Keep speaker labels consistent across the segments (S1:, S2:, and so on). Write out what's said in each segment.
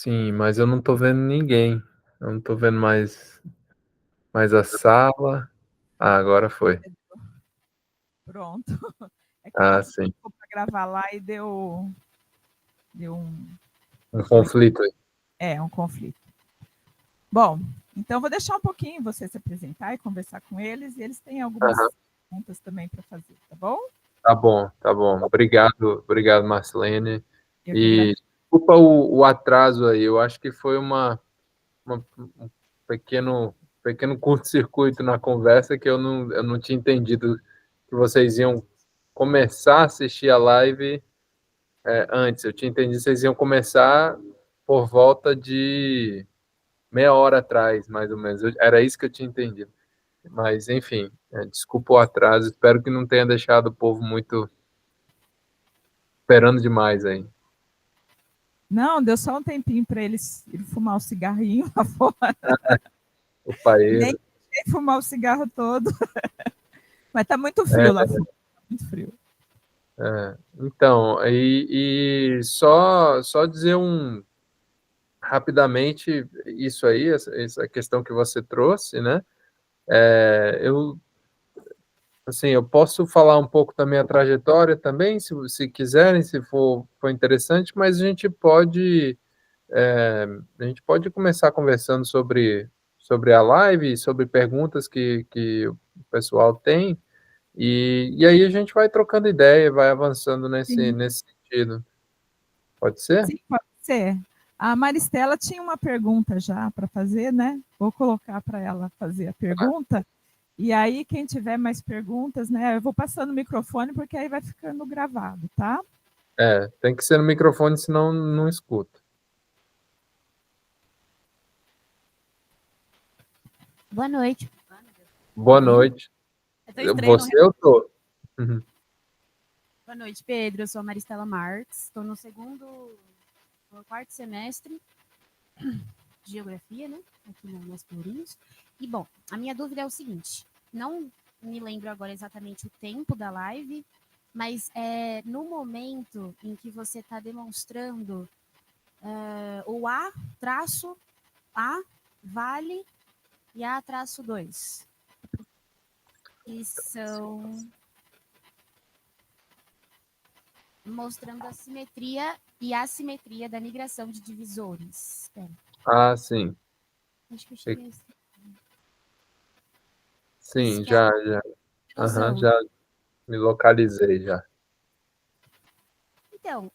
S1: Sim, mas eu não tô vendo ninguém. Eu não tô vendo mais a sala. Ah, agora foi.
S2: Pronto. É que a
S1: Ah,
S2: gente
S1: sim.
S2: colocou para gravar lá e deu
S1: Um
S2: como é que
S1: conflito aí.
S2: um conflito. Bom, então vou deixar um pouquinho você se apresentar e conversar com eles, e eles têm
S1: Aham.
S2: algumas perguntas também para fazer, tá bom?
S1: Tá bom, tá bom. Obrigado, Marcelene.
S2: Eu que
S1: E
S2: agradeço.
S1: desculpa o atraso aí, eu acho que foi um pequeno curto-circuito na conversa que eu não tinha entendido que vocês iam começar a assistir a live, antes. Eu tinha entendido que vocês iam começar por volta de meia hora atrás, mais ou menos. Era isso que eu tinha entendido. Mas, enfim, desculpa o atraso. Espero que não tenha deixado o povo muito esperando demais aí.
S2: Não, deu só um tempinho para eles ir fumar o cigarrinho lá fora.
S1: O
S2: Nem
S1: paeiro.
S2: fumar o cigarro todo. Mas tá muito frio lá
S1: É,
S2: fora. Tá muito frio.
S1: então, só dizer rapidamente isso aí, essa questão que você trouxe, né? Eu, assim, eu posso falar um pouco da minha trajetória também, se quiserem, se for interessante, mas é, a gente pode começar conversando sobre a live, sobre perguntas que o pessoal tem, e aí a gente vai trocando ideia, vai avançando
S2: Sim,
S1: nesse sentido. Pode ser?
S2: sim, pode ser. A Maristela tinha uma pergunta já para fazer, né? Vou colocar para ela fazer a pergunta. E aí, quem tiver mais perguntas, né? Eu vou passando o microfone, porque aí vai ficando gravado, tá?
S1: Tem que ser no microfone, senão não escuta.
S3: Boa noite. Tá
S1: Boa
S3: ouvindo?
S1: noite.
S3: É tão estranho não.
S1: Você eu tô. Uhum.
S3: Boa noite, Pedro. Eu sou a Maristela Marques. Estou no quarto semestre de Geografia, né? Aqui nas Tourinhos. E, bom, a minha dúvida é o seguinte. Não me lembro agora exatamente o tempo da live, mas no momento em que você está demonstrando o A traço A vale e A traço 2, que são mostrando a simetria e assimetria da migração de divisores. Espera,
S1: Ah, sim.
S3: acho que eu cheguei a... Isso
S1: Sim,
S3: que é a
S1: já. Aham,
S3: ilusão.
S1: já me localizei já.
S3: Então,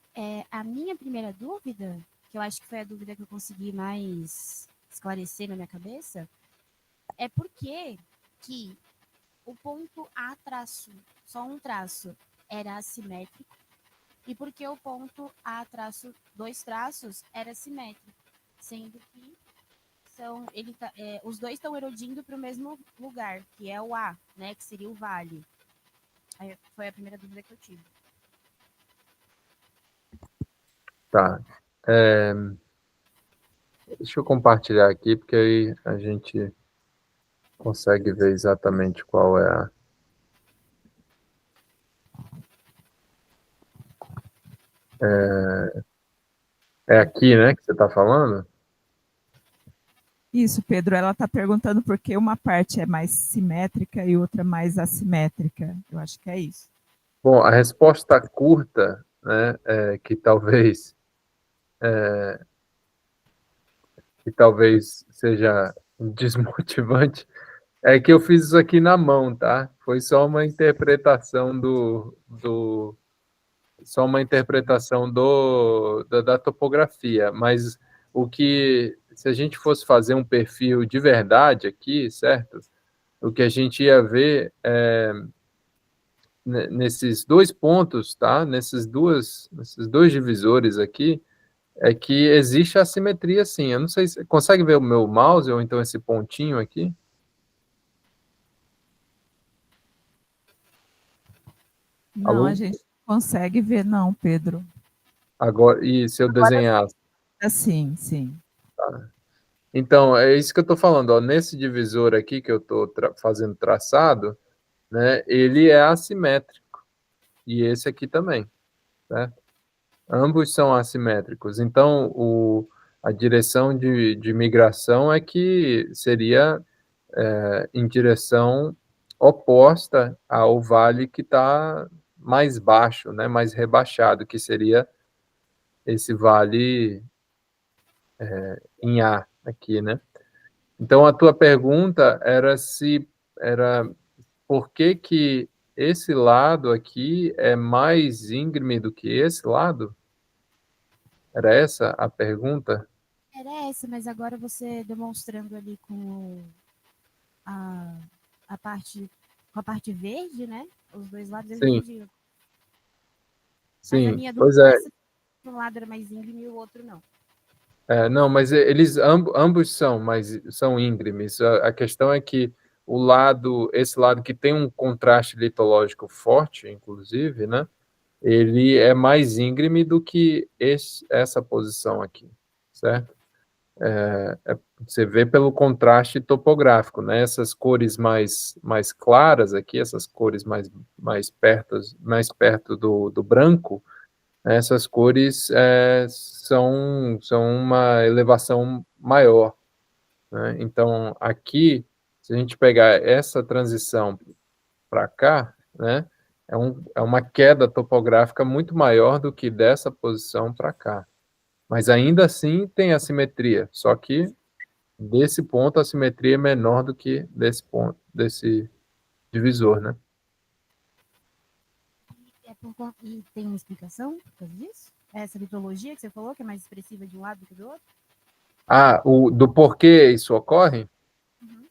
S3: a minha primeira dúvida, que eu acho que foi a dúvida que eu consegui mais esclarecer na minha cabeça, é por que o ponto A traço, só um traço, era assimétrico, e por que o ponto A traço, dois traços, era simétrico, sendo que os dois estão erodindo para o mesmo lugar, que é o A, né, que seria o vale. Aí foi a primeira dúvida que eu tive.
S1: Tá. É, deixa eu compartilhar aqui, porque aí a gente consegue ver exatamente qual é a. É aqui, né, que você está falando?
S2: Isso, Pedro. Ela está perguntando por que uma parte é mais simétrica e outra mais assimétrica. Eu acho que é isso.
S1: Bom, a resposta curta, né, que talvez seja desmotivante, é que eu fiz isso aqui na mão, tá? Foi só uma interpretação só uma interpretação da topografia, mas se a gente fosse fazer um perfil de verdade aqui, certo? O que a gente ia ver nesses dois pontos, tá? Nesses dois divisores aqui, é que existe assimetria, sim. Eu não sei se consegue ver o meu mouse ou então esse pontinho aqui.
S2: Não, a
S1: Alô?
S2: gente não consegue ver, não, Pedro.
S1: Agora, e se eu desenhar?
S2: Assim, sim.
S1: Então, é isso que eu estou falando. Ó, nesse divisor aqui que eu estou fazendo traçado, né, ele é assimétrico. E esse aqui também, certo? Ambos são assimétricos. Então, A direção de migração é que seria em direção oposta ao vale que está mais baixo, né, mais rebaixado, que seria esse vale em A aqui, né? Então, a tua pergunta era por que que esse lado aqui é mais íngreme do que esse lado? Era essa a pergunta?
S3: Era essa, mas agora você demonstrando ali a, a parte com a parte verde, né? Os dois lados eu
S1: Sim,
S3: entendi. Mas a
S1: sim.
S3: minha
S1: Pois
S3: dúvida
S1: é.
S3: é se um lado era mais íngreme e o outro não.
S1: Não, mas eles ambos são, mas são íngremes. A questão é que esse lado que tem um contraste litológico forte, inclusive, né? Ele é mais íngreme do que essa posição aqui, certo? Você vê pelo contraste topográfico, né? Essas cores mais claras aqui, essas cores mais perto do branco, né? Essas cores são uma elevação maior, né? Então, aqui, se a gente pegar essa transição para cá, né? É uma queda topográfica muito maior do que dessa posição para cá. Mas ainda assim tem assimetria, só que desse ponto a simetria é menor do que desse ponto, desse divisor, né?
S3: E tem uma explicação por causa disso? Essa litologia que você falou, que é mais expressiva de um lado do que do outro?
S1: Do porquê isso ocorre?
S3: Uhum.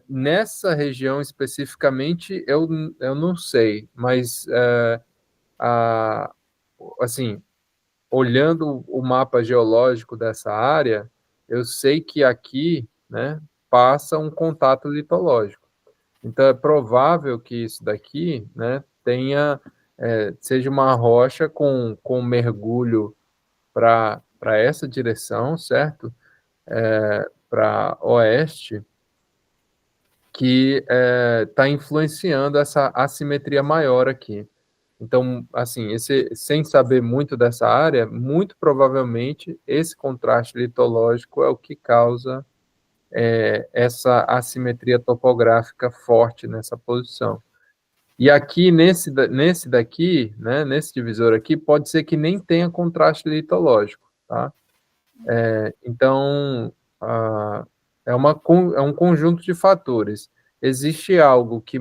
S1: Nessa região especificamente, eu não sei, mas a, assim, olhando o mapa geológico dessa área, eu sei que aqui, né, passa um contato litológico. Então, é provável que isso daqui, né, seja uma rocha com mergulho para essa direção, certo? Para oeste, que está influenciando essa assimetria maior aqui. Então, assim, sem saber muito dessa área, muito provavelmente esse contraste litológico é o que causa essa assimetria topográfica forte nessa posição. E aqui, nesse daqui, né, nesse divisor aqui, pode ser que nem tenha contraste litológico, tá? Então, é um conjunto de fatores. Existe algo que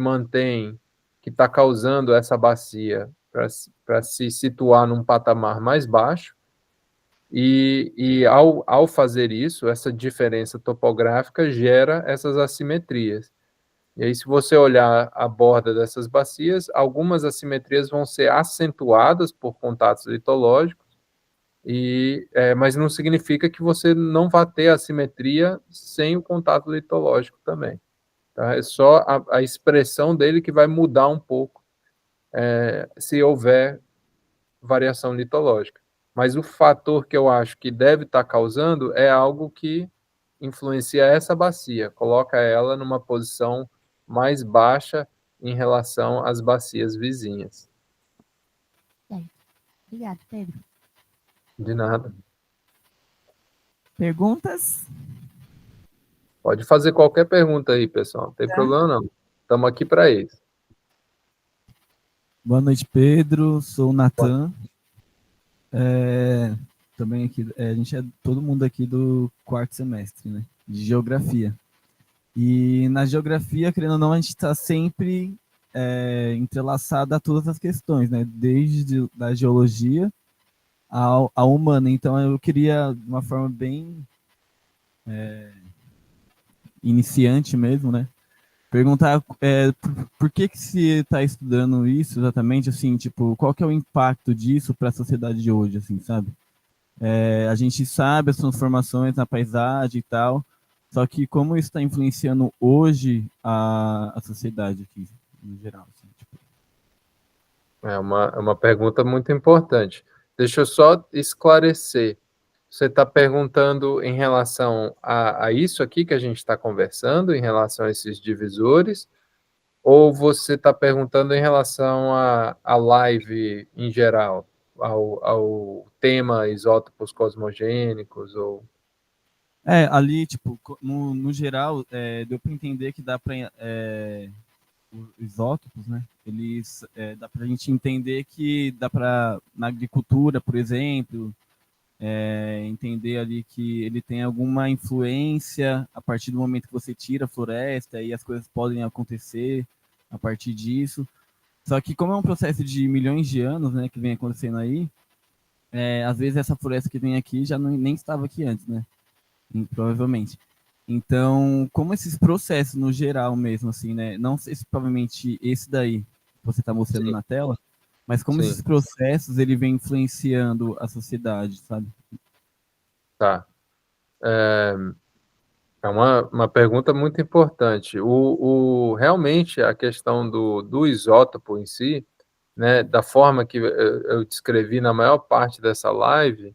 S1: está causando essa bacia para se situar num patamar mais baixo, e ao fazer isso, essa diferença topográfica gera essas assimetrias. E aí, se você olhar a borda dessas bacias, algumas assimetrias vão ser acentuadas por contatos litológicos, mas não significa que você não vá ter assimetria sem o contato litológico também. Tá? É só a expressão dele que vai mudar um pouco se houver variação litológica. Mas o fator que eu acho que deve estar causando é algo que influencia essa bacia, coloca ela numa posição mais baixa em relação às bacias vizinhas.
S3: Obrigada, Pedro.
S1: De nada.
S2: Perguntas?
S1: Pode fazer qualquer pergunta aí, pessoal. Não tem problema não. Estamos aqui para isso.
S4: Boa noite, Pedro. Sou o Natan. Também aqui, a gente é todo mundo aqui do quarto semestre, né? De geografia. E na geografia, querendo ou não, a gente está sempre entrelaçado a todas as questões, né? Desde da geologia à humana. Então, eu queria, de uma forma bem iniciante mesmo, né? Perguntar por que se está estudando isso exatamente, assim, tipo, qual que é o impacto disso para a sociedade de hoje, assim, sabe? A gente sabe as transformações na paisagem e tal, só que como isso está influenciando hoje a sociedade aqui, no geral, assim, tipo.
S1: É uma pergunta muito importante. Deixa eu só esclarecer. Você está perguntando em relação a isso aqui que a gente está conversando, em relação a esses divisores, ou você está perguntando em relação à live em geral, ao tema isótopos cosmogênicos?
S4: Ali, tipo, no geral, deu para entender que dá para os isótopos, né? Eles dá para a gente entender que dá para na agricultura, por exemplo, entender ali que ele tem alguma influência a partir do momento que você tira a floresta e as coisas podem acontecer a partir disso. Só que como é um processo de milhões de anos, né, que vem acontecendo aí, às vezes essa floresta que vem aqui já nem estava aqui antes, né? Provavelmente. Então, como esses processos no geral mesmo, assim, né? Não sei se provavelmente esse daí que você está mostrando
S1: Sim,
S4: na tela, mas como
S1: sim,
S4: esses processos ele vem influenciando a sociedade, sabe?
S1: tá. É uma pergunta muito importante. Realmente, a questão do isótopo em si, né, da forma que eu descrevi na maior parte dessa live,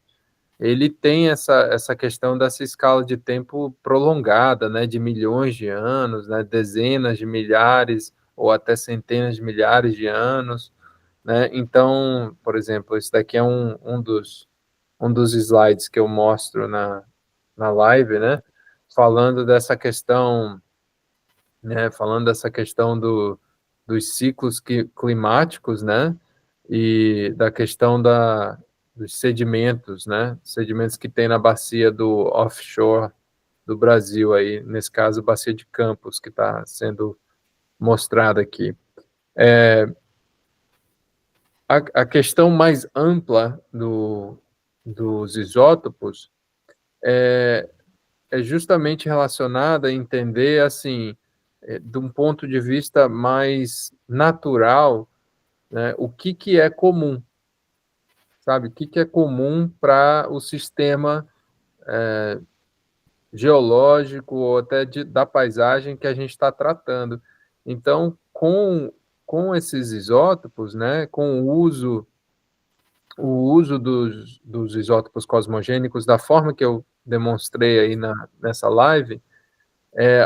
S1: ele tem essa questão dessa escala de tempo prolongada, né, de milhões de anos, né, dezenas de milhares ou até centenas de milhares de anos, né? Então, por exemplo, esse daqui é um dos slides que eu mostro na live, né, falando dessa questão, né, falando dessa questão dos ciclos climáticos, né, e da questão dos sedimentos, né, sedimentos que tem na bacia do offshore do Brasil, aí, nesse caso, bacia de Campos, que está sendo mostrada aqui. A questão mais ampla dos isótopos é justamente relacionada a entender, assim, de um ponto de vista mais natural, né, o que é comum, sabe? O que é comum para o sistema geológico ou até da paisagem que a gente está tratando. Então, com esses isótopos, né, com o uso dos isótopos cosmogênicos da forma que eu demonstrei aí nessa live,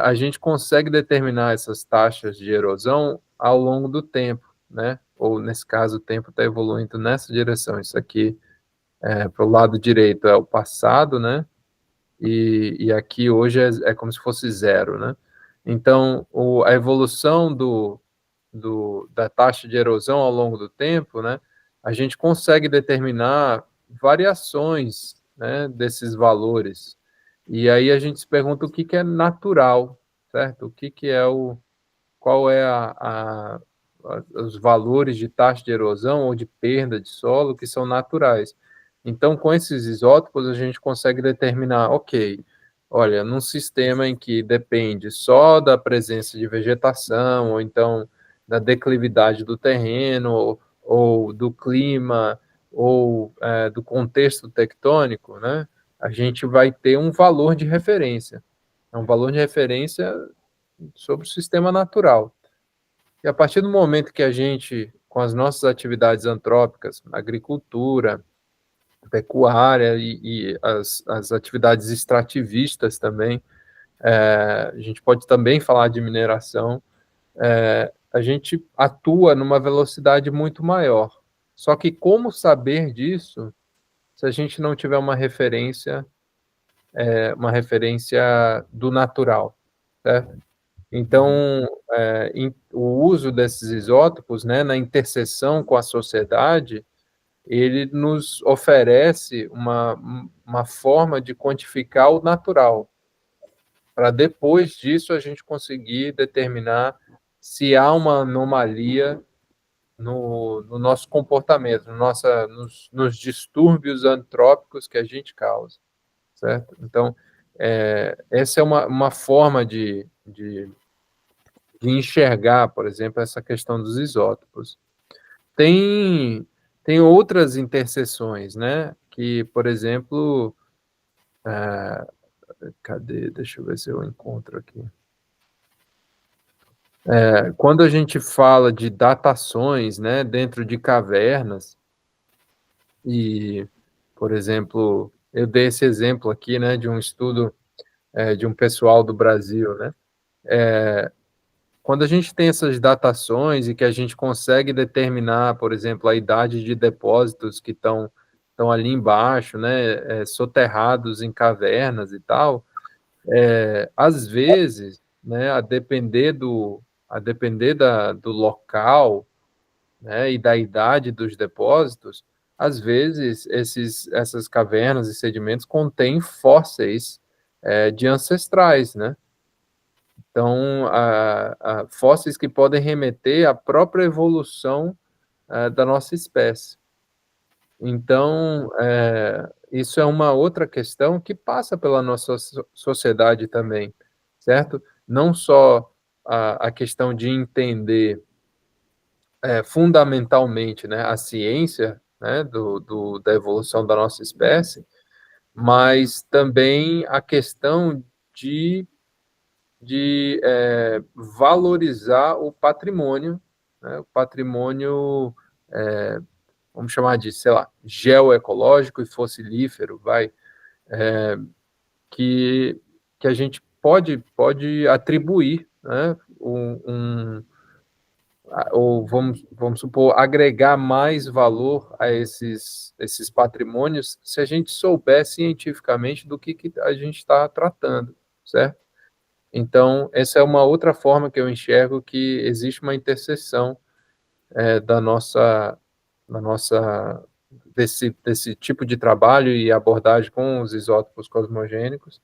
S1: a gente consegue determinar essas taxas de erosão ao longo do tempo, né? Ou, nesse caso, o tempo está evoluindo nessa direção. Isso aqui, para o lado direito, é o passado, né? E aqui hoje é como se fosse zero, né? Então, a evolução da taxa de erosão ao longo do tempo, né? A gente consegue determinar variações, né, desses valores. E aí a gente se pergunta o que é natural, certo? Qual é os valores de taxa de erosão ou de perda de solo que são naturais. Então, com esses isótopos, a gente consegue determinar, ok, olha, num sistema em que depende só da presença de vegetação, ou então da declividade do terreno, ou do clima, ou do contexto tectônico, né, a gente vai ter um valor de referência. É um valor de referência sobre o sistema natural. E a partir do momento que a gente, com as nossas atividades antrópicas, agricultura, pecuária e as atividades extrativistas também, a gente pode também falar de mineração, a gente atua numa velocidade muito maior. Só que como saber disso se a gente não tiver uma referência do natural, certo? Então, o uso desses isótopos, né, na interseção com a sociedade, ele nos oferece uma forma de quantificar o natural, para depois disso a gente conseguir determinar se há uma anomalia no nosso comportamento, nos distúrbios antrópicos que a gente causa, certo? Então, essa é uma forma de enxergar, por exemplo, essa questão dos isótopos. Tem, tem outras interseções, né? Que, por exemplo, cadê? Deixa eu ver se eu encontro aqui. Quando a gente fala de datações, né, dentro de cavernas, e, por exemplo, eu dei esse exemplo aqui, né, de um estudo de um pessoal do Brasil, né? Quando a gente tem essas datações e que a gente consegue determinar, por exemplo, a idade de depósitos que estão ali embaixo, né, soterrados em cavernas e tal, às vezes, né, a depender do local, né, e da idade dos depósitos, às vezes essas cavernas e sedimentos contêm fósseis de ancestrais, né? Então, fósseis que podem remeter à própria evolução da nossa espécie. Então, isso é uma outra questão que passa pela nossa sociedade também, certo? Não só a questão de entender fundamentalmente, né, a ciência, né, da evolução da nossa espécie, mas também a questão de valorizar o patrimônio, né, o patrimônio, vamos chamar de, sei lá, geoecológico e fossilífero, que, que a gente pode atribuir, né, ou vamos supor, agregar mais valor a esses patrimônios se a gente souber cientificamente do que a gente está tratando, certo? Então, essa é uma outra forma que eu enxergo que existe uma interseção da nossa desse tipo de trabalho e abordagem com os isótopos cosmogênicos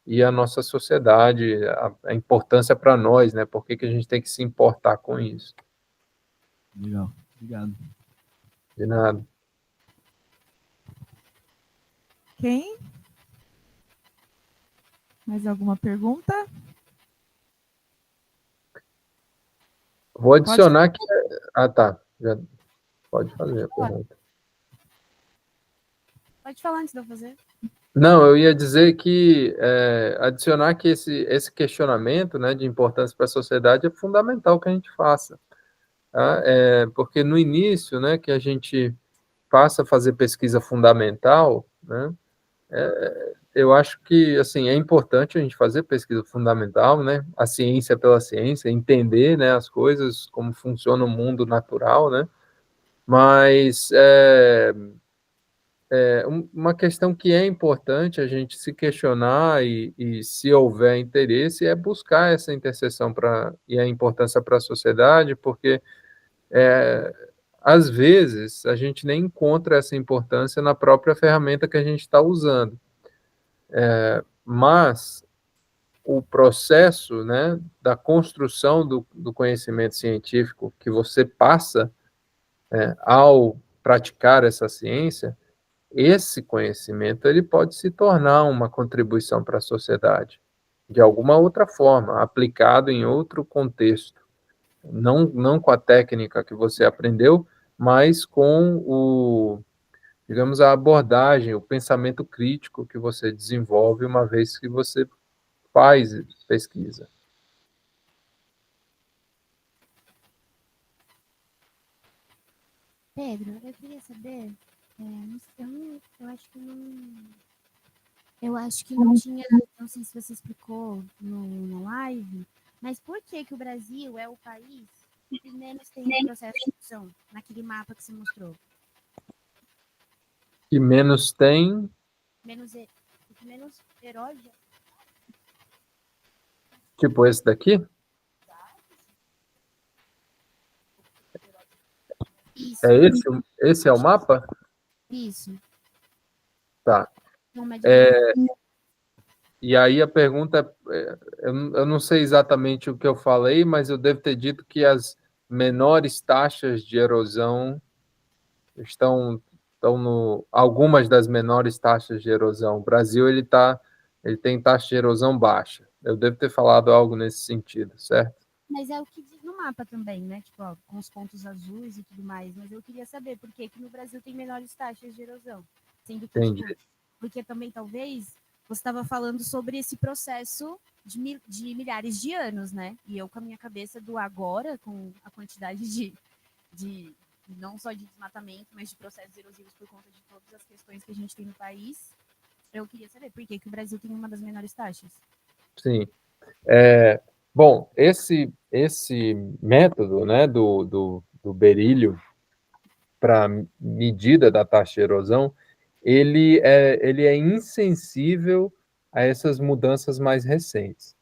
S1: e a nossa sociedade, a importância para nós, né? Por que a gente tem que se importar com isso?
S4: Legal, obrigado.
S1: De nada.
S2: Quem? Mais alguma pergunta?
S1: Vou adicionar que... Ah, tá. Já pode fazer a pergunta.
S3: Pode falar antes de eu fazer.
S1: Não, eu ia dizer que adicionar que esse questionamento, né, de importância para a sociedade é fundamental que a gente faça. Tá? Porque no início, né, que a gente passa a fazer pesquisa fundamental, né, eu acho que assim, é importante a gente fazer pesquisa fundamental, né, a ciência pela ciência, entender, né, as coisas, como funciona o mundo natural, né, mas uma questão que é importante a gente se questionar e se houver interesse, é buscar essa interseção e a importância para a sociedade, porque às vezes a gente nem encontra essa importância na própria ferramenta que a gente está usando. Mas o processo, né, da construção do conhecimento científico que você passa ao praticar essa ciência, esse conhecimento ele pode se tornar uma contribuição para a sociedade, de alguma outra forma, aplicado em outro contexto. Não com a técnica que você aprendeu, mas com digamos, a abordagem, o pensamento crítico que você desenvolve uma vez que você faz pesquisa.
S3: Pedro, eu queria saber, eu acho que não tinha, não sei se você explicou na live, mas por que o Brasil é o país que menos tem processo de erosão, naquele mapa que você mostrou?
S1: Que menos tem...
S3: Menos erode?
S1: Tipo esse daqui?
S3: Isso.
S1: Esse é o mapa?
S3: Isso.
S1: Tá. E aí a pergunta, eu não sei exatamente o que eu falei, mas eu devo ter dito que as menores taxas de erosão estão algumas das menores taxas de erosão. O Brasil ele tem taxa de erosão baixa. Eu devo ter falado algo nesse sentido, certo?
S3: Mas é o que diz no mapa também, né? Tipo, ó, com os pontos azuis e tudo mais. Mas eu queria saber por que no Brasil tem menores taxas de erosão. Sendo que, tipo, porque também, talvez, você estava falando sobre esse processo de milhares de anos, né? E eu, com a minha cabeça do agora, com a quantidade de não só de desmatamento, mas de processos erosivos por conta de todas as questões que a gente tem no país, eu queria saber por que o Brasil tem uma das menores taxas.
S1: Sim. Bom, esse método, né, do berílio para medida da taxa de erosão, ele é insensível a essas mudanças mais recentes.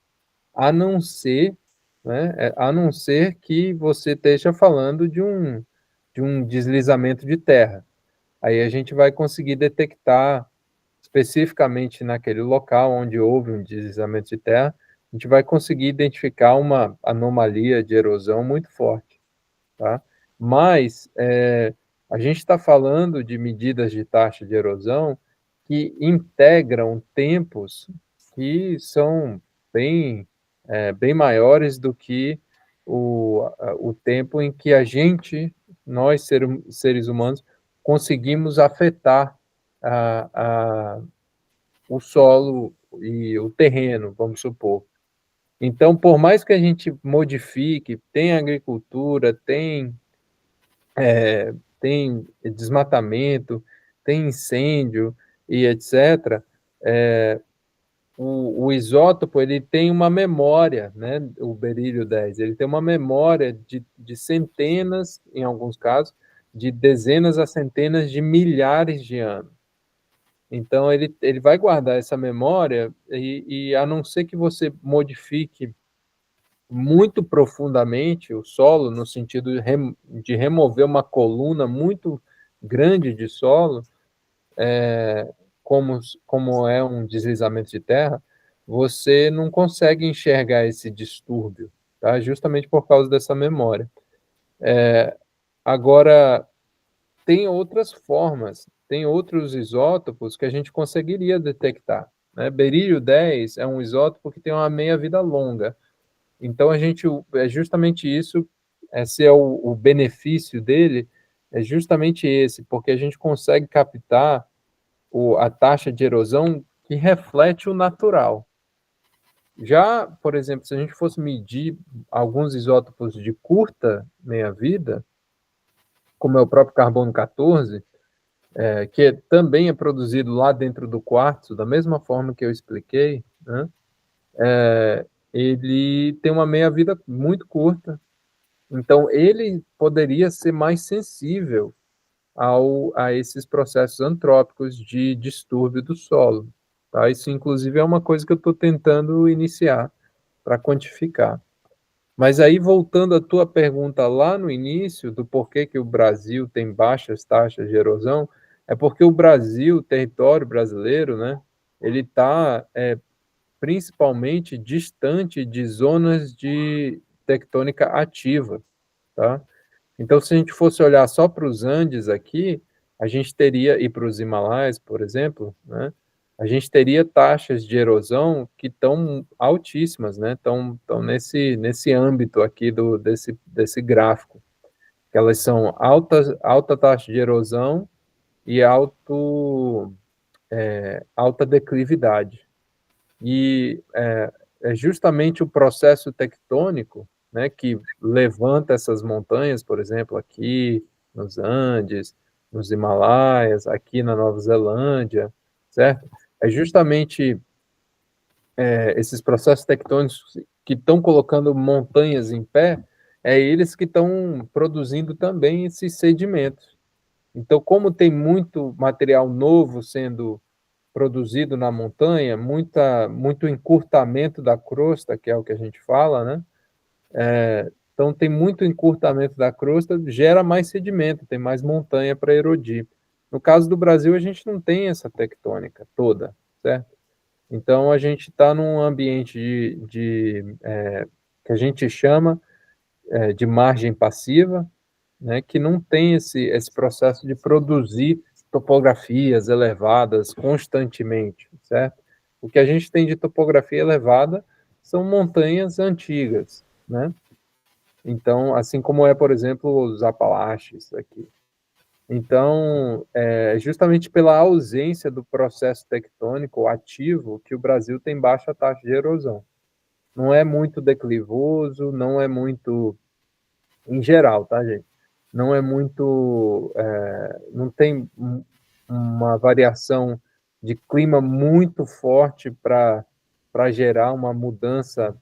S1: A não ser, né, a não ser que você esteja falando de um deslizamento de terra. Aí a gente vai conseguir detectar especificamente naquele local onde houve um deslizamento de terra, a gente vai conseguir identificar uma anomalia de erosão muito forte, tá? Mas a gente está falando de medidas de taxa de erosão que integram tempos que são bem maiores do que o tempo em que nós seres humanos, conseguimos afetar a, o solo e o terreno, vamos supor. Então, por mais que a gente modifique, tem agricultura, tem desmatamento, tem incêndio e etc., o isótopo ele tem uma memória, né? O berílio 10, ele tem uma memória de centenas, em alguns casos, de dezenas a centenas de milhares de anos. Então, ele vai guardar essa memória e a não ser que você modifique muito profundamente o solo, no sentido de remover uma coluna muito grande de solo, como é um deslizamento de terra, você não consegue enxergar esse distúrbio, tá? Justamente por causa dessa memória. Agora, tem outras formas, tem outros isótopos que a gente conseguiria detectar, né? Berílio 10 é um isótopo que tem uma meia-vida longa. Então, é justamente isso, esse é o benefício dele, é justamente esse, porque a gente consegue captar a taxa de erosão que reflete o natural. Já, por exemplo, se a gente fosse medir alguns isótopos de curta meia-vida, como é o próprio carbono 14, que também é produzido lá dentro do quartzo, da mesma forma que eu expliquei, né? Ele tem uma meia-vida muito curta, então ele poderia ser mais sensível a esses processos antrópicos de distúrbio do solo. Tá? Isso, inclusive, é uma coisa que eu estou tentando iniciar para quantificar. Mas aí, voltando à tua pergunta lá no início, do porquê que o Brasil tem baixas taxas de erosão, é porque o Brasil, o território brasileiro, né, ele está principalmente distante de zonas de tectônica ativa, tá? Então, se a gente fosse olhar só para os Andes aqui, a gente teria, e para os Himalaias, por exemplo, né, a gente teria taxas de erosão que estão altíssimas, né? Estão nesse âmbito aqui desse gráfico, que elas são alta taxa de erosão e alta declividade. E é justamente o processo tectônico, né, que levanta essas montanhas, por exemplo, aqui nos Andes, nos Himalaias, aqui na Nova Zelândia, certo? É justamente esses processos tectônicos que estão colocando montanhas em pé, eles que estão produzindo também esses sedimentos. Então, como tem muito material novo sendo produzido na montanha, muito encurtamento da crosta, que é o que a gente fala, né? Então, tem muito encurtamento da crosta, gera mais sedimento, tem mais montanha para erodir. No caso do Brasil, a gente não tem essa tectônica toda, certo? Então, a gente está num ambiente que a gente chama de margem passiva, né, que não tem esse processo de produzir topografias elevadas constantemente, certo? O que a gente tem de topografia elevada são montanhas antigas, né? Então, assim como por exemplo, os Apalaches aqui. Então, justamente pela ausência do processo tectônico ativo que o Brasil tem baixa taxa de erosão. Não é muito declivoso, não é muito, em geral, tá, gente? Não é muito, não tem uma variação de clima muito forte para gerar uma mudança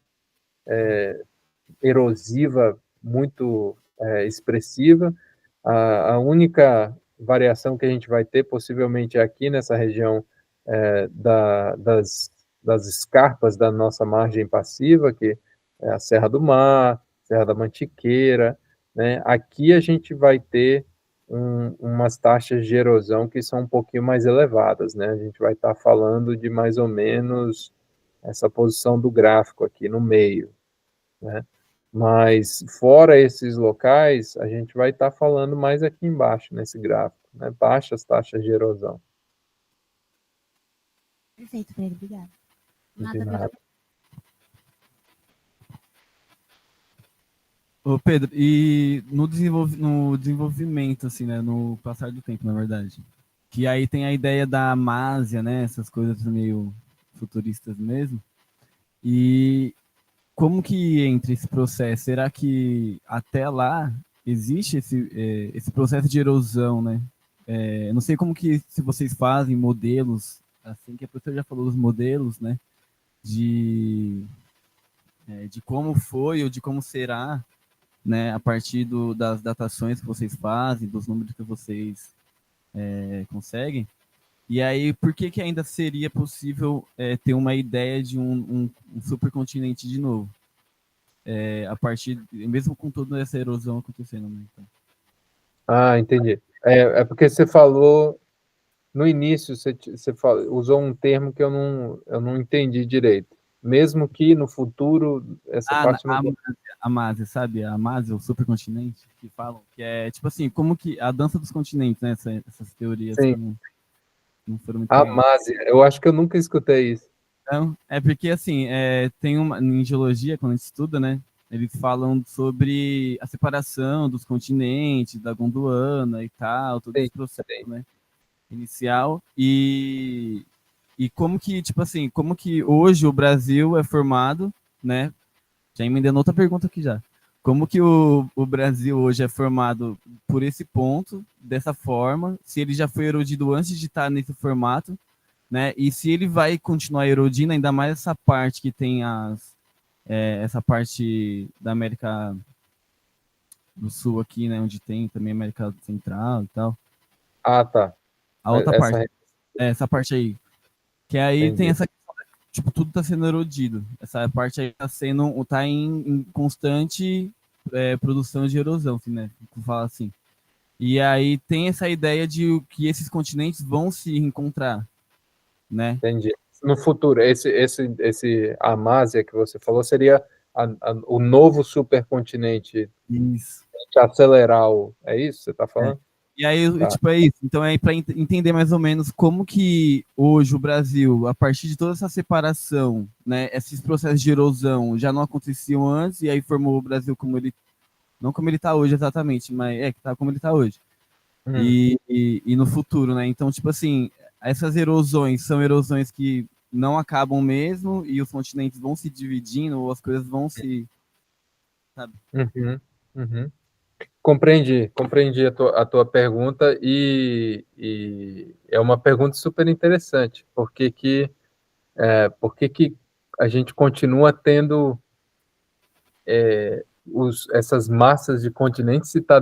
S1: erosiva muito expressiva. A única variação que a gente vai ter, possivelmente, aqui nessa região das escarpas da nossa margem passiva, que é a Serra do Mar, Serra da Mantiqueira, né? Aqui a gente vai ter umas taxas de erosão que são um pouquinho mais elevadas, né? A gente vai estar falando de mais ou menos essa posição do gráfico aqui no meio, né? Mas fora esses locais, a gente vai estar falando mais aqui embaixo nesse gráfico, né? Baixas taxas de erosão.
S3: Perfeito, Pedro, obrigada.
S1: De nada.
S4: Ô Pedro, e no desenvolvimento, assim, né, no passar do tempo, na verdade, que aí tem a ideia da Amásia, né, essas coisas meio futuristas mesmo, e como que entra esse processo? Será que até lá existe esse processo de erosão, né? Não sei como que, se vocês fazem modelos, assim que a professora já falou dos modelos, né, de como foi ou de como será, né, a partir das datações que vocês fazem, dos números que vocês conseguem. E aí, por que que ainda seria possível ter uma ideia de um supercontinente de novo? A partir, mesmo com toda essa erosão acontecendo, né? Então.
S1: Ah, entendi. É porque você falou, no início, você usou um termo que eu não entendi direito. Mesmo que no futuro, essa parte eu não...
S4: A Amásia, sabe? A Amásia, o supercontinente, que falam, que é tipo assim, como que a dança dos continentes, né? Essas teorias
S1: Sim.
S4: que não foram muito
S1: A
S4: bem.
S1: Amásia, eu acho que eu nunca escutei isso.
S4: Então, é porque assim, tem em geologia, quando a gente estuda, né? Eles falam sobre a separação dos continentes, da Gondwana e tal, todo esse processo, né? Inicial. E como que, tipo assim, como que hoje o Brasil é formado, né? Já emendando outra pergunta aqui já. Como que o Brasil hoje é formado por esse ponto, dessa forma, se ele já foi erodido antes de estar nesse formato, né? E se ele vai continuar erodindo, ainda mais essa parte que tem essa parte da América do Sul aqui, né? Onde tem também América Central e tal.
S1: Ah, tá.
S4: A outra parte. Essa parte aí. Que aí
S1: Entendi.
S4: tem essa questão, tipo, tudo está sendo erodido. Essa parte aí tá em constante produção de erosão, assim, né? Vou falar assim. E aí tem essa ideia de que esses continentes vão se encontrar, né?
S1: Entendi. No futuro, esse Amásia que você falou seria o novo supercontinente.
S4: Isso.
S1: Acelerar é isso que você está falando?
S4: E aí,
S1: Tá.
S4: tipo, é isso. Então, é para entender mais ou menos como que hoje o Brasil, a partir de toda essa separação, né, esses processos de erosão já não aconteciam antes, e aí formou o Brasil como ele, não como ele está hoje exatamente, mas que tá como ele está hoje. E no futuro, né? Então, tipo assim, essas erosões são erosões que não acabam mesmo, e os continentes vão se dividindo, ou as coisas vão se... Sabe?
S1: Compreendi a tua pergunta e é uma pergunta super interessante. Por que a gente continua tendo essas massas de continentes se tá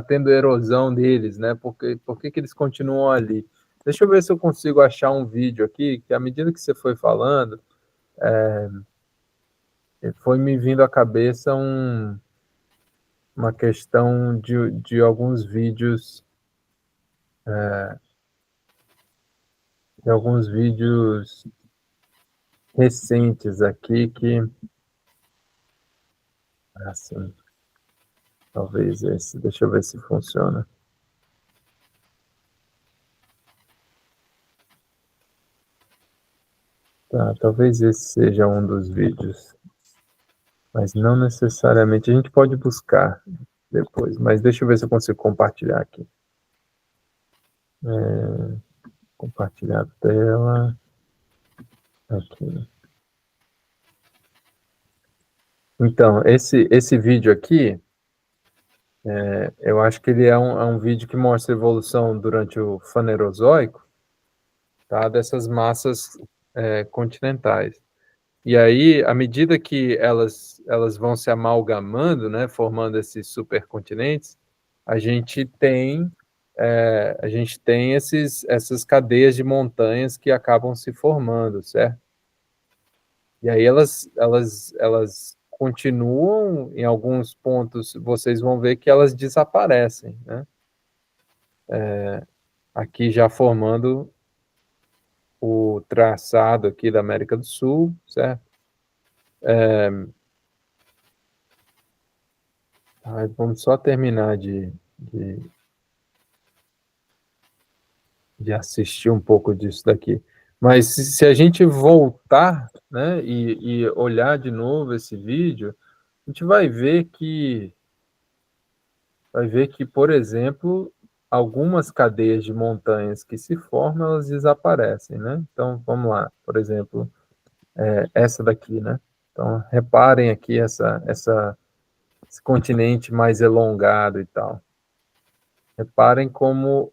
S1: tendo erosão deles, né? Por que eles continuam ali? Deixa eu ver se eu consigo achar um vídeo aqui, que à medida que você foi falando, foi me vindo à cabeça uma questão de alguns vídeos, recentes aqui que, assim, talvez esse, deixa eu ver se funciona. Tá, talvez esse seja um dos vídeos, mas não necessariamente. A gente pode buscar depois, mas deixa eu ver se eu consigo compartilhar aqui. Compartilhar a tela. Aqui. Então, esse vídeo aqui, eu acho que ele é um vídeo que mostra a evolução durante o Fanerozoico, tá, dessas massas continentais. E aí, à medida que elas vão se amalgamando, né, formando esses supercontinentes, a gente tem essas cadeias de montanhas que acabam se formando, certo? E aí elas continuam, em alguns pontos vocês vão ver que elas desaparecem, né? Aqui já formando o traçado aqui da América do Sul, certo? Vamos só terminar de assistir um pouco disso daqui. Mas se a gente voltar, né, e olhar de novo esse vídeo, a gente vai ver que, por exemplo, algumas cadeias de montanhas que se formam, elas desaparecem, né? Então, vamos lá, por exemplo, essa daqui, né? Então, reparem aqui esse continente mais elongado e tal. Reparem como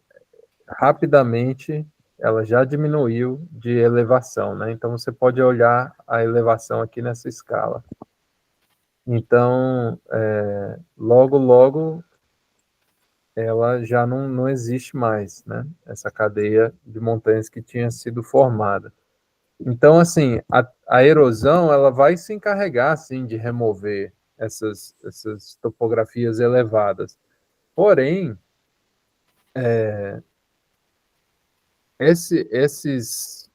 S1: rapidamente ela já diminuiu de elevação, né? Então, você pode olhar a elevação aqui nessa escala. Então, logo, logo, ela já não existe mais, né? Essa cadeia de montanhas que tinha sido formada. Então, assim, a erosão, ela vai se encarregar, assim, de remover essas topografias elevadas. Porém, essas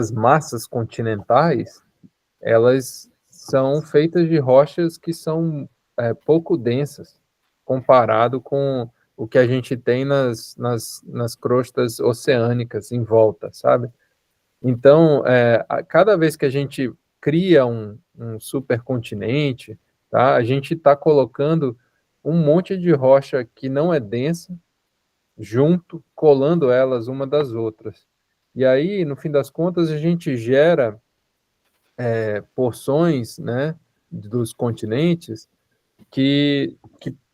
S1: massas continentais, elas são feitas de rochas que são pouco densas, comparado com o que a gente tem nas crostas oceânicas em volta, sabe? Então, cada vez que a gente cria um supercontinente, tá, a gente está colocando um monte de rocha que não é densa, junto, colando elas uma das outras. E aí, no fim das contas, a gente gera porções, né, dos continentes que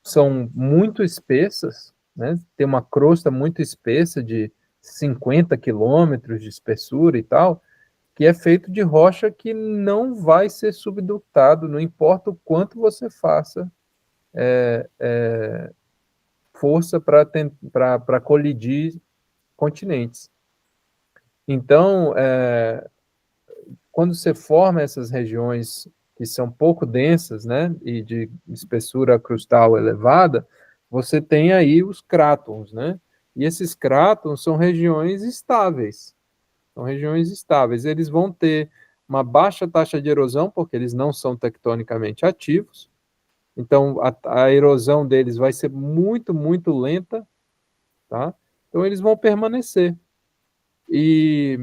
S1: são muito espessas, né, tem uma crosta muito espessa de 50 quilômetros de espessura e tal, que é feito de rocha que não vai ser subductado, não importa o quanto você faça força para colidir continentes. Então, quando você forma essas regiões que são pouco densas, né, e de espessura crustal elevada, você tem aí os crátons, né? E esses crátons são regiões estáveis. São regiões estáveis. Eles vão ter uma baixa taxa de erosão, porque eles não são tectonicamente ativos. Então, a erosão deles vai ser muito, muito lenta, tá? Então, eles vão permanecer. E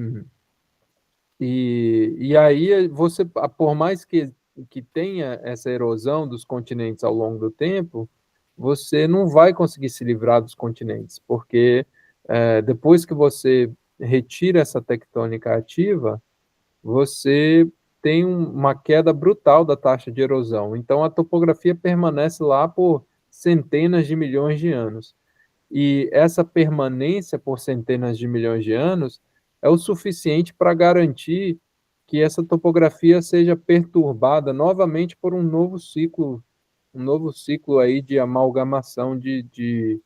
S1: aí, você, por mais que tenha essa erosão dos continentes ao longo do tempo, você não vai conseguir se livrar dos continentes, porque depois que você retira essa tectônica ativa, você tem uma queda brutal da taxa de erosão. Então, a topografia permanece lá por centenas de milhões de anos. E essa permanência por centenas de milhões de anos é o suficiente para garantir que essa topografia seja perturbada novamente por um novo ciclo aí de amalgamação de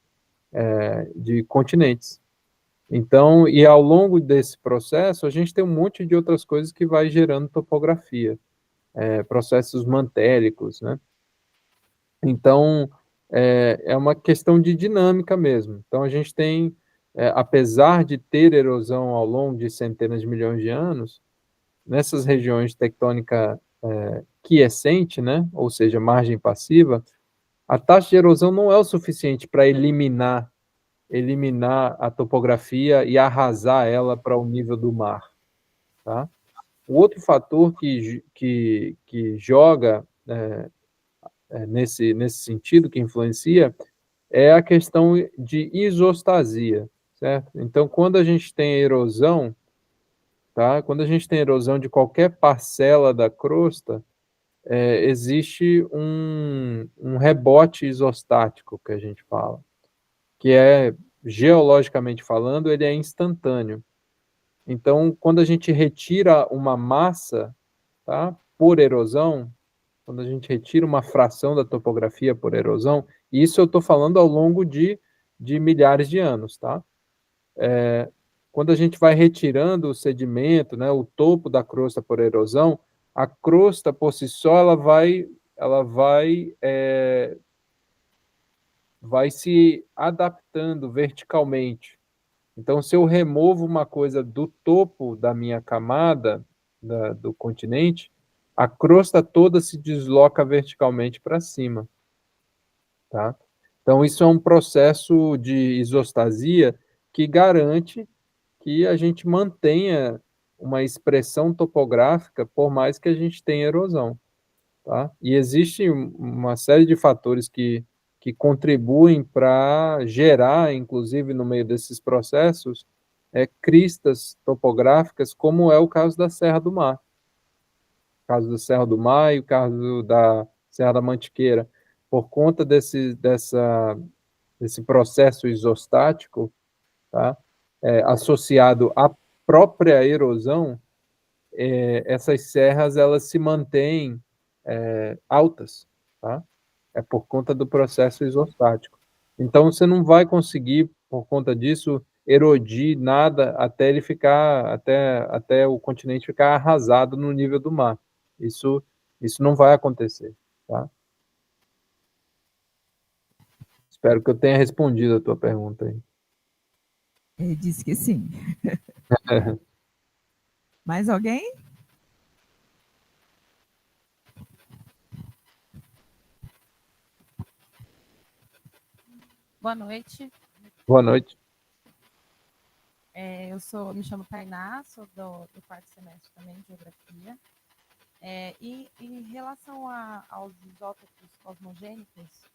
S1: continentes. Então, e ao longo desse processo, a gente tem um monte de outras coisas que vai gerando topografia, processos mantélicos, né? Então, é uma questão de dinâmica mesmo. Então, a gente tem, apesar de ter erosão ao longo de centenas de milhões de anos, nessas regiões de tectônica quiescente, né? Ou seja, margem passiva, a taxa de erosão não é o suficiente para eliminar a topografia e arrasar ela para o nível do mar, tá? O outro fator que joga nesse sentido, que influencia, é a questão de isostasia, certo? Então, quando a gente tem erosão, tá? Quando a gente tem erosão de qualquer parcela da crosta, existe um rebote isostático, que a gente fala, que é, geologicamente falando, ele é instantâneo. Então, quando a gente retira uma massa, tá, por erosão, quando a gente retira uma fração da topografia por erosão, isso eu estou falando ao longo de milhares de anos, tá? quando a gente vai retirando o sedimento, né, o topo da crosta por erosão, a crosta por si só vai se adaptando verticalmente. Então, se eu removo uma coisa do topo da minha camada, do continente, a crosta toda se desloca verticalmente para cima. Tá? Então, isso é um processo de isostasia que garante que a gente mantenha uma expressão topográfica por mais que a gente tenha erosão. Tá? E existe uma série de fatores que contribuem para gerar, inclusive no meio desses processos, cristas topográficas, como é o caso da Serra do Mar. O caso da Serra do Mar e o caso da Serra da Mantiqueira. Por conta desse processo isostático, tá? Associado à própria erosão, essas serras elas se mantêm altas, tá? É por conta do processo isostático. Então, você não vai conseguir, por conta disso, erodir nada até ele ficar, até o continente ficar arrasado no nível do mar. Isso não vai acontecer, tá? Espero que eu tenha respondido a tua pergunta aí.
S2: Ele disse que sim. Mais alguém?
S5: Boa noite.
S1: Boa noite.
S5: Eu me chamo Tainá, sou do quarto semestre também de Geografia. E em relação aos isótopos cosmogênicos,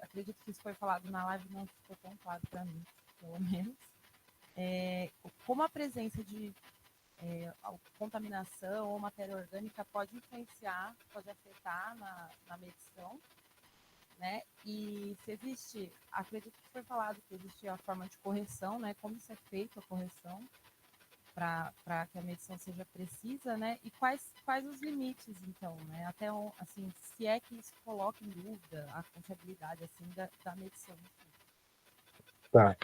S5: acredito que isso foi falado na live, não ficou tão claro para mim, pelo menos. Como a presença de contaminação ou matéria orgânica pode influenciar, pode afetar na medição, né? E se existe, acredito que foi falado que existe a forma de correção, né? Como isso é feito a correção para que a medição seja precisa, né? E quais os limites, então, né? Até assim, se é que isso coloca em dúvida a confiabilidade assim da medição.
S1: Tá.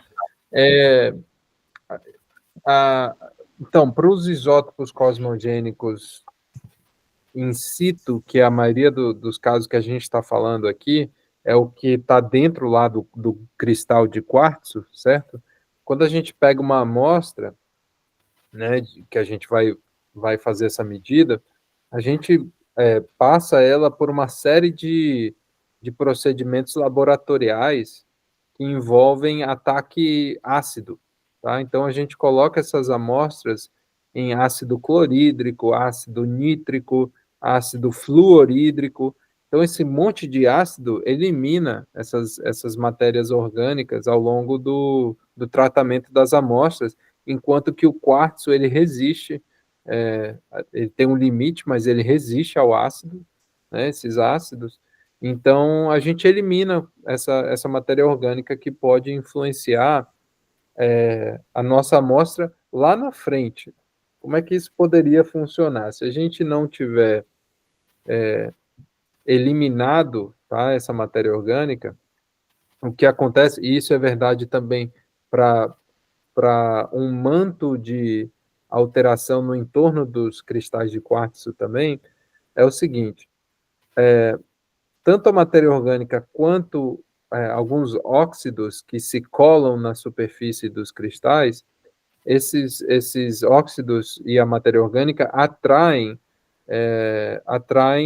S1: Então, para os isótopos cosmogênicos in situ, que é a maioria dos casos que a gente está falando aqui, é o que está dentro lá do cristal de quartzo, certo? Quando a gente pega uma amostra, né, que a gente vai fazer essa medida, a gente passa ela por uma série de procedimentos laboratoriais que envolvem ataque ácido, tá? Então, a gente coloca essas amostras em ácido clorídrico, ácido nítrico, ácido fluorídrico. Então, esse monte de ácido elimina essas matérias orgânicas ao longo do tratamento das amostras, enquanto que o quartzo, ele resiste, ele tem um limite, mas ele resiste ao ácido, né, esses ácidos. Então, a gente elimina essa matéria orgânica que pode influenciar a nossa amostra lá na frente. Como é que isso poderia funcionar? Se a gente não tiver eliminado, tá, essa matéria orgânica, o que acontece, e isso é verdade também para um manto de alteração no entorno dos cristais de quartzo também, é o seguinte, tanto a matéria orgânica quanto alguns óxidos que se colam na superfície dos cristais, esses óxidos e a matéria orgânica atraem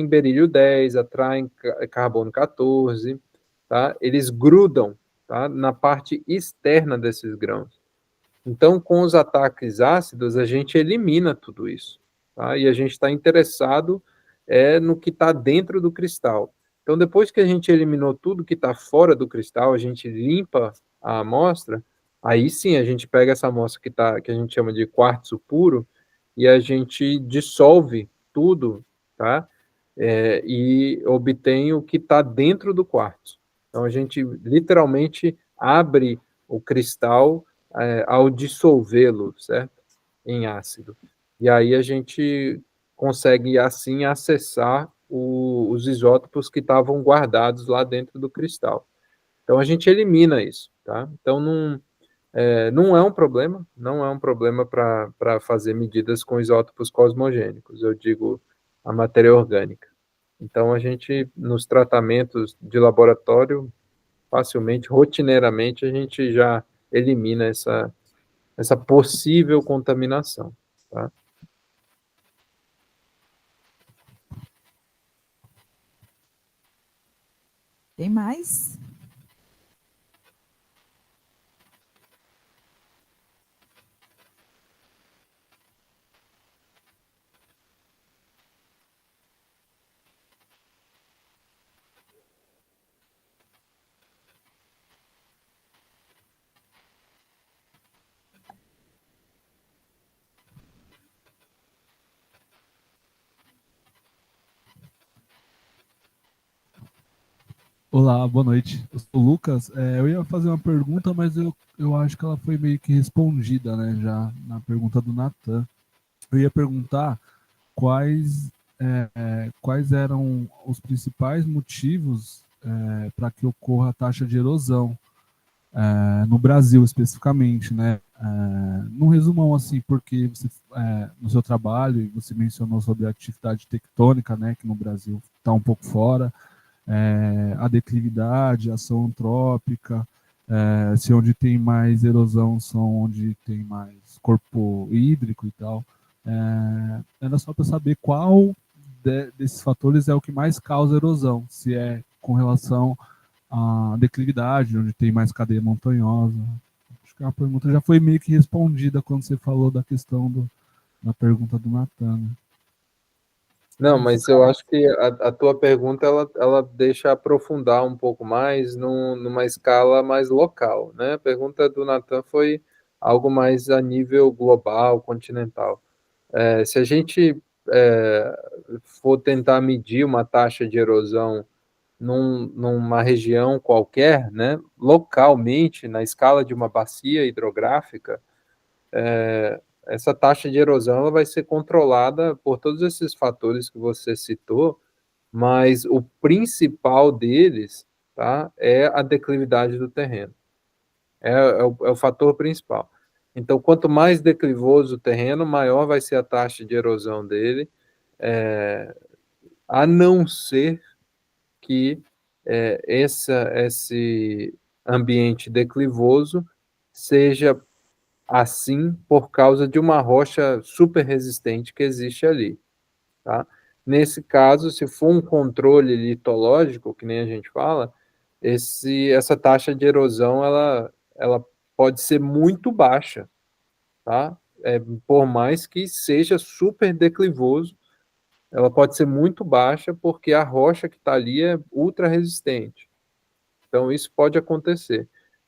S1: berílio 10, atraem carbono 14, tá? Eles grudam, tá, na parte externa desses grãos. Então, com os ataques ácidos, a gente elimina tudo isso, tá? E a gente está interessado no que está dentro do cristal. Então, depois que a gente eliminou tudo que está fora do cristal, a gente limpa a amostra, aí sim a gente pega essa amostra que a gente chama de quartzo puro e a gente dissolve tudo, tá? E obtém o que está dentro do quartzo. Então, a gente literalmente abre o cristal ao dissolvê-lo, certo? Em ácido. E aí a gente consegue, assim, acessar os isótopos que estavam guardados lá dentro do cristal. Então, a gente elimina isso, tá? Então, Não é um problema para fazer medidas com isótopos cosmogênicos, eu digo a matéria orgânica. Então, a gente, nos tratamentos de laboratório, facilmente, rotineiramente, a gente já elimina essa possível contaminação, tá?
S2: Tem mais?
S6: Olá, boa noite. Eu sou o Lucas. Eu ia fazer uma pergunta, mas eu acho que ela foi meio que respondida, né, já na pergunta do Natan. Eu ia perguntar quais eram os principais motivos para que ocorra a taxa de erosão no Brasil especificamente, né? Num resumão assim, porque você no seu trabalho você mencionou sobre a atividade tectônica, né, que no Brasil está um pouco fora, a declividade, a ação antrópica, se onde tem mais erosão são onde tem mais corpo hídrico e tal. Era só para saber qual desses fatores é o que mais causa erosão, se é com relação à declividade, onde tem mais cadeia montanhosa. Acho que a pergunta já foi meio que respondida quando você falou da questão da pergunta do Natan, né?
S1: Não, mas eu acho que a tua pergunta, ela deixa aprofundar um pouco mais numa escala mais local, né? A pergunta do Natan foi algo mais a nível global, continental. Se a gente for tentar medir uma taxa de erosão numa região qualquer, né, localmente, na escala de uma bacia hidrográfica, essa taxa de erosão ela vai ser controlada por todos esses fatores que você citou, mas o principal deles, tá, é a declividade do terreno. É o fator principal. Então, quanto mais declivoso o terreno, maior vai ser a taxa de erosão dele, a não ser que esse ambiente declivoso seja assim por causa de uma rocha super resistente que existe ali, tá? Nesse caso, se for um controle litológico, que nem a gente fala, essa taxa de erosão ela pode ser muito baixa, tá? Por mais que seja super declivoso, ela pode ser muito baixa porque a rocha que está ali é ultra resistente. Então, isso pode acontecer.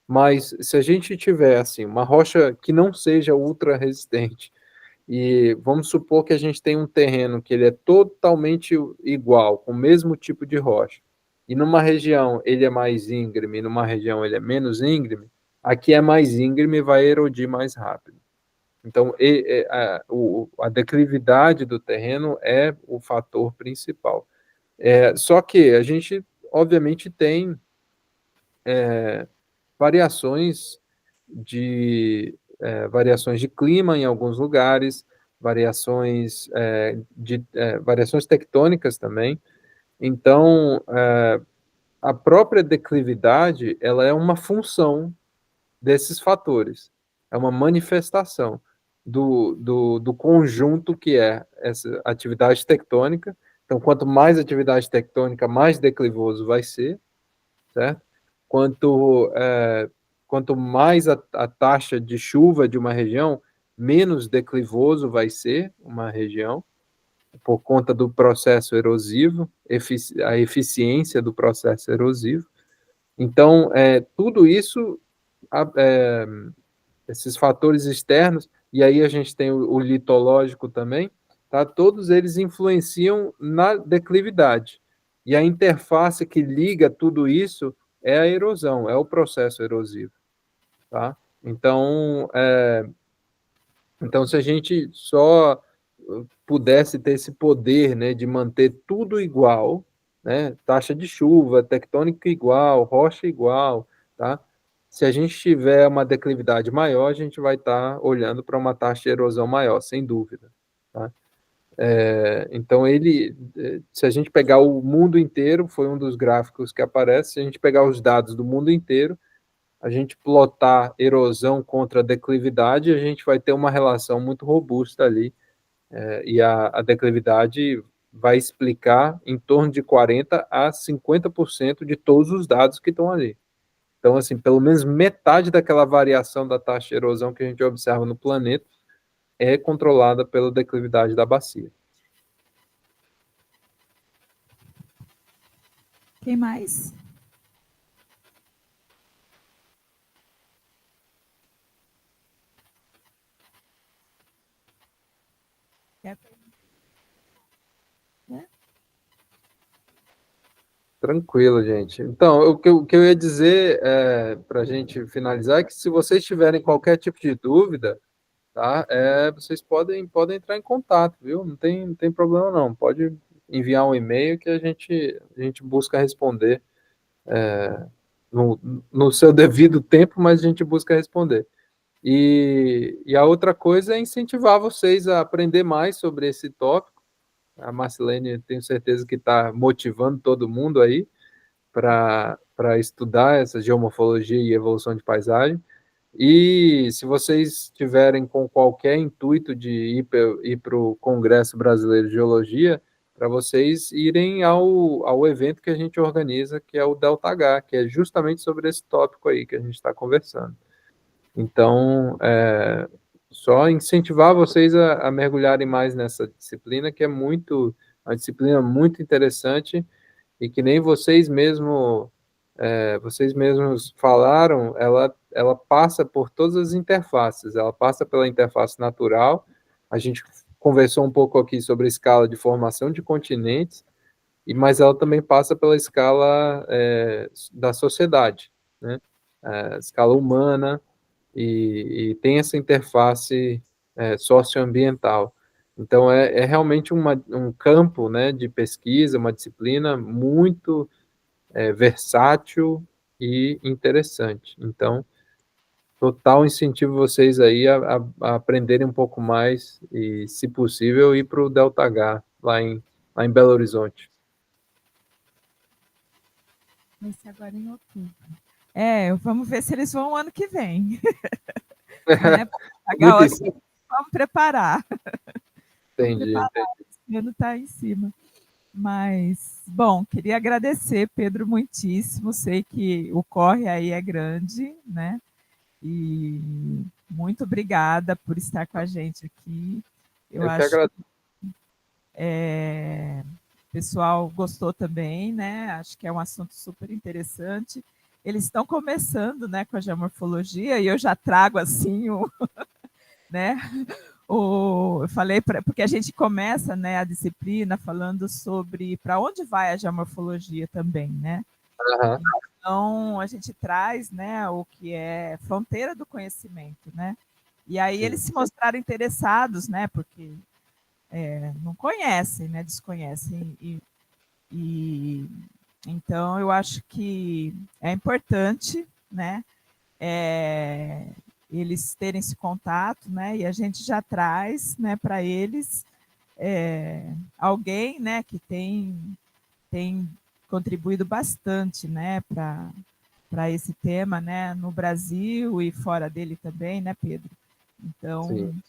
S1: Mas se a gente tiver assim, uma rocha que não seja ultra resistente, e vamos supor que a gente tem um terreno que ele é totalmente igual, com o mesmo tipo de rocha, e numa região ele é mais íngreme, numa região ele é menos íngreme, aqui é mais íngreme e vai erodir mais rápido. Então, a declividade do terreno é o fator principal. Só que a gente, obviamente, tem variações variações de clima em alguns lugares, variações tectônicas também. Então, a própria declividade ela é uma função desses fatores, é uma manifestação do conjunto que é essa atividade tectônica. Então, quanto mais atividade tectônica, mais declivoso vai ser, certo? Quanto mais a taxa de chuva de uma região, menos declivoso vai ser uma região, por conta do processo erosivo, a eficiência do processo erosivo. Então, tudo isso, esses fatores externos, e aí a gente tem o litológico também, tá? Todos eles influenciam na declividade. E a interface que liga tudo isso é a erosão, é o processo erosivo, tá? Então, se a gente só pudesse ter esse poder, né, de manter tudo igual, né, taxa de chuva, tectônica igual, rocha igual, tá? se a gente tiver uma declividade maior, a gente vai estar olhando para uma taxa de erosão maior, sem dúvida. Tá? Então, se a gente pegar o mundo inteiro, foi um dos gráficos que aparece, se a gente pegar os dados do mundo inteiro, a gente plotar erosão contra declividade, a gente vai ter uma relação muito robusta ali, e a declividade vai explicar em torno de 40% a 50% de todos os dados que estão ali. Então, assim, pelo menos metade daquela variação da taxa de erosão que a gente observa no planeta é controlada pela declividade da bacia.
S2: Quem mais?
S1: Tranquilo, gente. Então, o que eu ia dizer para a gente finalizar é que se vocês tiverem qualquer tipo de dúvida, tá, vocês podem entrar em contato, viu? Não tem problema não. Pode enviar um e-mail que a gente busca responder no seu devido tempo, mas a gente busca responder. E a outra coisa é incentivar vocês a aprender mais sobre esse tópico. A Marcelene, tenho certeza que está motivando todo mundo aí para estudar essa geomorfologia e evolução de paisagem. E se vocês tiverem com qualquer intuito de ir para o Congresso Brasileiro de Geologia, para vocês irem ao evento que a gente organiza, que é o Delta H, que é justamente sobre esse tópico aí que a gente está conversando. Então, só incentivar vocês a mergulharem mais nessa disciplina, que é uma disciplina muito interessante e que nem vocês mesmos falaram, ela passa por todas as interfaces, ela passa pela interface natural, a gente conversou um pouco aqui sobre a escala de formação de continentes, mas ela também passa pela escala da sociedade, né? A escala humana, e tem essa interface socioambiental. Então, é realmente um campo, né, de pesquisa, uma disciplina muito versátil e interessante. Então, total incentivo vocês aí a aprenderem um pouco mais e, se possível, ir para o Delta H, lá em Belo Horizonte.
S2: Vai ser agora em outubro. Vamos ver se eles vão ano que vem. Né? Vamos preparar.
S1: Entendi.
S2: Esse ano está em cima. Mas, bom, queria agradecer, Pedro, muitíssimo. Sei que o corre aí é grande, né? E muito obrigada por estar com a gente aqui.
S1: Eu acho que
S2: o pessoal gostou também, né? Acho que é um assunto super interessante. Eles estão começando, né, com a geomorfologia e eu já trago assim né? Eu falei porque a gente começa, né, a disciplina falando sobre para onde vai a geomorfologia também, né?
S1: Uhum.
S2: Então a gente traz, né, o que é fronteira do conhecimento, né? E aí eles se mostraram interessados, né? Porque não conhecem, né? Desconhecem e então eu acho que é importante, né? Eles terem esse contato, né? E a gente já traz, né, para eles alguém, né, que tem contribuído bastante, né, para esse tema, né, no Brasil e fora dele também, né, Pedro? Então, sim,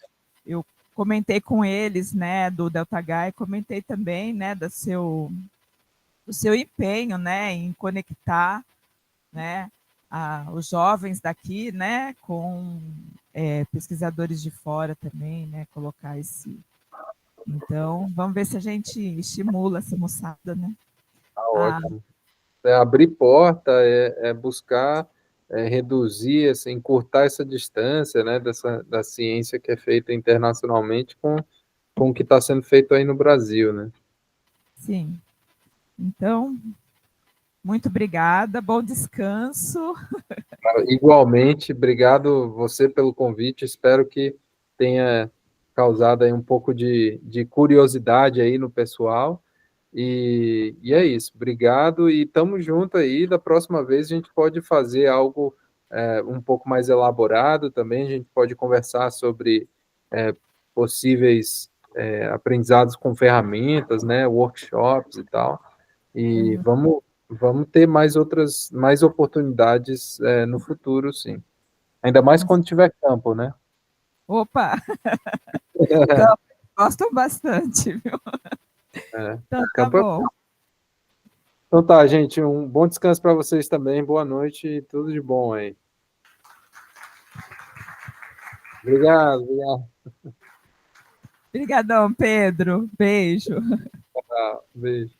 S2: eu comentei com eles, né, do Delta H e comentei também, né, do seu empenho, né, em conectar, né, os jovens daqui, né, com pesquisadores de fora também, né, colocar esse. Então, vamos ver se a gente estimula essa moçada, né?
S1: Ótimo. Abrir porta, buscar reduzir, assim, encurtar essa distância, né, da ciência que é feita internacionalmente com o que está sendo feito aí no Brasil, né?
S2: Sim. Então, muito obrigada, bom descanso.
S1: Igualmente, obrigado você pelo convite, espero que tenha causado aí um pouco de curiosidade aí no pessoal, e é isso, obrigado, e estamos juntos aí, da próxima vez a gente pode fazer algo um pouco mais elaborado também, a gente pode conversar sobre possíveis aprendizados com ferramentas, né, workshops e tal, e vamos ter mais oportunidades no futuro, sim. Ainda mais quando tiver campo, né?
S2: Opa! Então, gostam bastante, viu? Então, tá
S1: campo
S2: bom.
S1: Então tá, gente, um bom descanso para vocês também, boa noite e tudo de bom aí. Obrigado, obrigado.
S2: Obrigadão, Pedro. Beijo.
S1: Beijo.